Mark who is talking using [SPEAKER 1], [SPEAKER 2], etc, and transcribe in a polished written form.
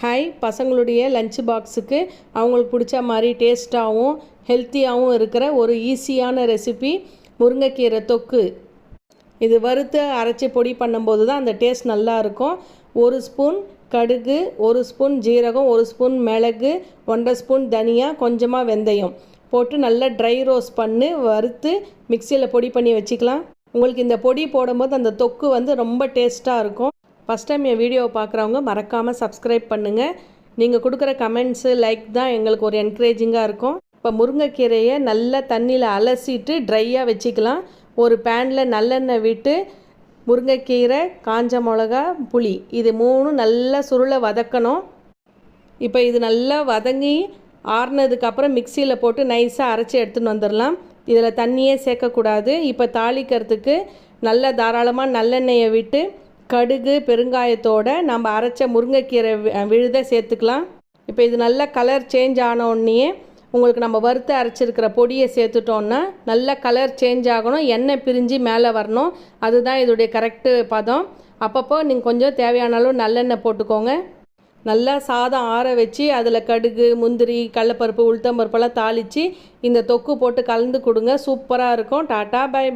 [SPEAKER 1] Hi, பசங்களுடைய lunch பாக்ஸுக்கு அவங்களுக்கு பிடிச்ச மாதிரி டேஸ்ட்டாகவும் ஹெல்த்தியாகவும் இருக்கிற ஒரு ஈஸியான ரெசிபி முருங்கைக்கீரை தொக்கு. இது வறுத்து அரைச்சி பொடி பண்ணும்போது தான் அந்த டேஸ்ட் நல்லாயிருக்கும். 1 ஸ்பூன் கடுகு, 1 ஸ்பூன் ஜீரகம், 1 ஸ்பூன் மிளகு, 1.5 ஸ்பூன் தனியா, கொஞ்சமாக வெந்தயம் போட்டு நல்லா ட்ரை ரோஸ்ட் பண்ணி வறுத்து மிக்சியில் பொடி பண்ணி வச்சுக்கலாம். உங்களுக்கு இந்த பொடி போடும்போது அந்த தொக்கு ரொம்ப டேஸ்ட்டாக இருக்கும். ஃபஸ்ட் டைம் என் வீடியோவை பார்க்குறவங்க மறக்காமல் சப்ஸ்கிரைப் பண்ணுங்கள். நீங்கள் கொடுக்குற கமெண்ட்ஸு, லைக் தான் எங்களுக்கு ஒரு என்கரேஜிங்காக இருக்கும். இப்போ முருங்கைக்கீரையை நல்லா தண்ணியில் அலசிட்டு ட்ரையாக வச்சுக்கலாம். ஒரு பேனில் நல்லெண்ணெய் விட்டு முருங்கைக்கீரை, காஞ்ச மிளகா, புளி இது 3 நல்லா சுருளை வதக்கணும். இப்போ இது நல்லா வதங்கி ஆறுனதுக்கப்புறம் மிக்சியில் போட்டு நைஸாக அரைச்சி எடுத்துன்னு வந்துடலாம். இதில் தண்ணியே சேர்க்கக்கூடாது. இப்போ தாளிக்கிறதுக்கு நல்லா தாராளமாக நல்லெண்ணெயை விட்டு கடுகு, பெருங்காயத்தோடு நம்ம அரைச்ச முருங்கைக்கீரை விழுத சேர்த்துக்கலாம். இப்போ இது நல்லா கலர் சேஞ்ச் ஆனோடனே உங்களுக்கு நம்ம வறுத்து அரைச்சிருக்கிற பொடியை சேர்த்துட்டோன்னா நல்லா கலர் சேஞ்ச் ஆகணும், எண்ணெய் பிரிஞ்சு மேலே வரணும். அதுதான் இதோடைய கரெக்டு பதம். அப்பப்போ நீங்கள் கொஞ்சம் தேவையான அளவு நல்லெண்ணெய் போட்டுக்கோங்க. நல்லா சாதம் ஆற வச்சு அதில் கடுகு, முந்திரி, கடலைப்பருப்பு, உளுத்தம்பருப்பெல்லாம் தாளித்து இந்த தொக்கு போட்டு கலந்து கொடுங்க. சூப்பராக இருக்கும். Tata, bye by.